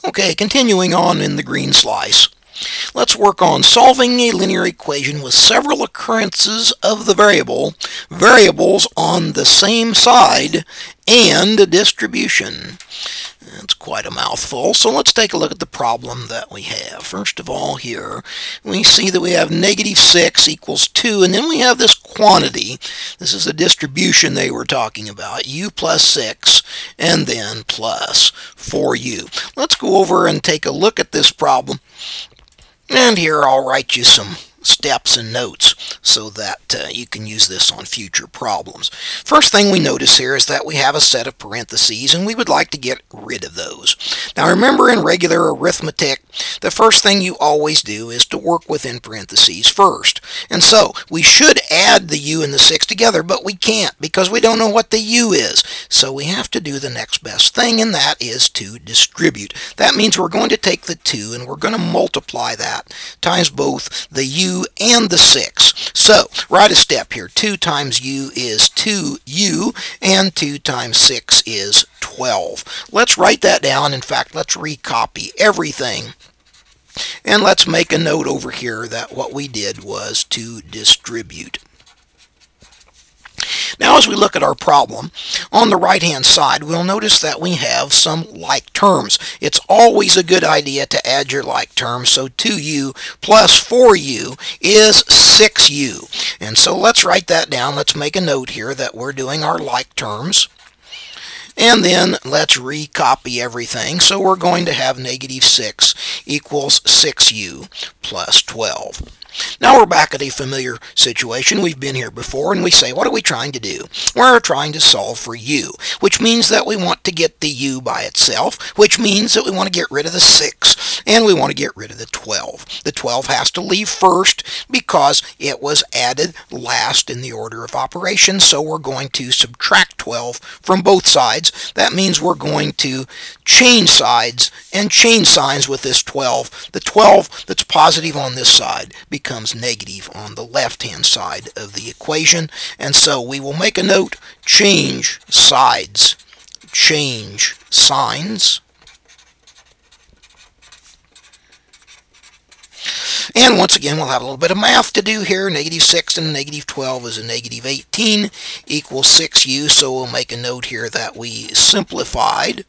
Okay, continuing on in the green slice. Let's work on solving a linear equation with several occurrences of the variables on the same side, and a distribution. That's quite a mouthful, so let's take a look at the problem that we have. First of all, here we see that we have -6 equals 2, and then we have this quantity. This is the distribution they were talking about, u plus 6, and then plus 4u. Let's go over and take a look at this problem. And here I'll write you some steps and notes so that you can use this on future problems. First thing we notice here is that we have a set of parentheses, and we would like to get rid of those. Now remember, in regular arithmetic, the first thing you always do is to work within parentheses first. And so we should add the u and the 6 together, but we can't because we don't know what the u is. So we have to do the next best thing, and that is to distribute. That means we're going to take the 2 and we're going to multiply that times both the u and the 6. So write a step here. 2 times u is 2u, and 2 times 6 is 12. Let's write that down. In fact, let's recopy everything. And let's make a note over here that what we did was to distribute. Now, as we look at our problem, on the right-hand side, we'll notice that we have some like terms. It's always a good idea to add your like terms, so 2u plus 4u is 6u. And so let's write that down. Let's make a note here that we're doing our like terms. And then let's recopy everything. So we're going to have -6 equals 6u plus 12. Now we're back at a familiar situation. We've been here before, and we say, what are we trying to do? We're trying to solve for u, which means that we want to get the u by itself, which means that we want to get rid of the 6, and we want to get rid of the 12. The 12 has to leave first because it was added last in the order of operations, so we're going to subtract 12 from both sides. That means we're going to change sides and change signs with this 12. The 12 that's positive on this side becomes negative on the left-hand side of the equation. And so we will make a note, change sides, change signs. And once again, we'll have a little bit of math to do here. -6 and -12 is a -18 equals 6u. So we'll make a note here that we simplified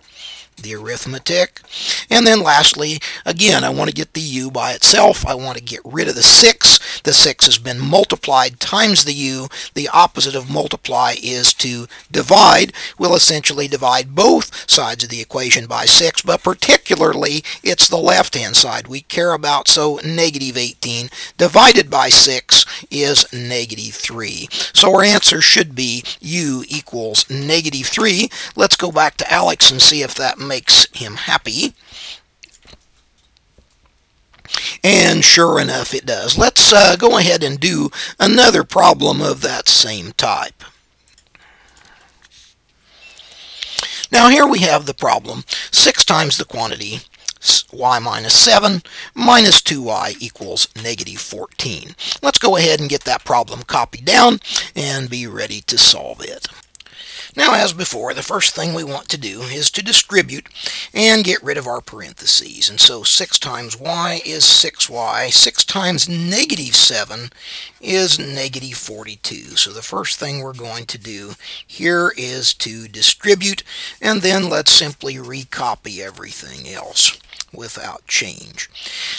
the arithmetic. And then lastly, again, I want to get the u by itself. I want to get rid of the 6. The 6 has been multiplied times the u. The opposite of multiply is to divide. We'll essentially divide both sides of the equation by 6, but particularly it's the left-hand side we care about. So -18 divided by 6 is -3. So our answer should be u equals -3. Let's go back to ALEKS and see if that makes him happy. And sure enough, it does. Let's go ahead and do another problem of that same type. Now here we have the problem. 6 times the quantity y minus 7 minus 2y equals -14. Let's go ahead and get that problem copied down and be ready to solve it. Now, as before, the first thing we want to do is to distribute and get rid of our parentheses. And so 6 times y is 6y. 6 times -7 is -42. So the first thing we're going to do here is to distribute, and then let's simply recopy everything else without change.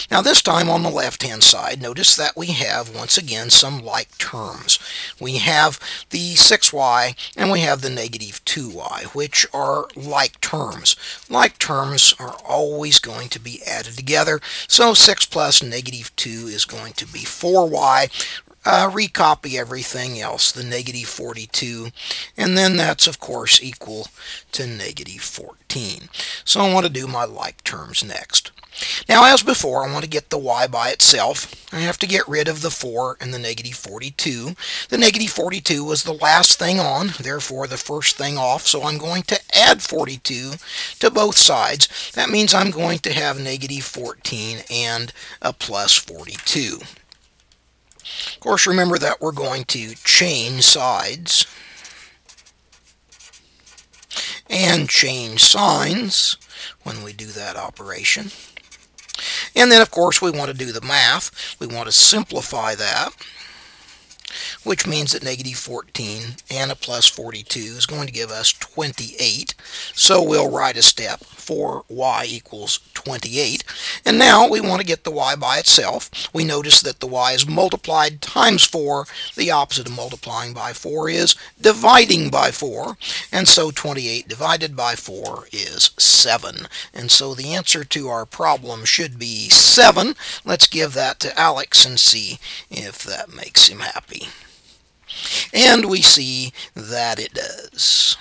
Now this time on the left-hand side, notice that we have once again some like terms. We have the 6y and we have the -2y, which are like terms. Like terms are always going to be added together, so 6 plus -2 is going to be 4y. Recopy everything else, the -42, and then that's of course equal to -14. So I want to do my like terms next. Now, as before, I want to get the y by itself. I have to get rid of the 4 and the -42. The -42 was the last thing on, therefore the first thing off, so I'm going to add 42 to both sides. That means I'm going to have -14 and a plus 42. Of course, remember that we're going to change sides and change signs. when we do that operation. And then, of course, we want to do the math. We want to simplify that, which means that negative 14 and a plus 42 is going to give us 28. So we'll write a step for y equals 28. And now we want to get the y by itself. We notice that the y is multiplied times 4. The opposite of multiplying by 4 is dividing by 4. And so 28 divided by 4 is 7. And so the answer to our problem should be 7. Let's give that to Alex and see if that makes him happy. And we see that it does.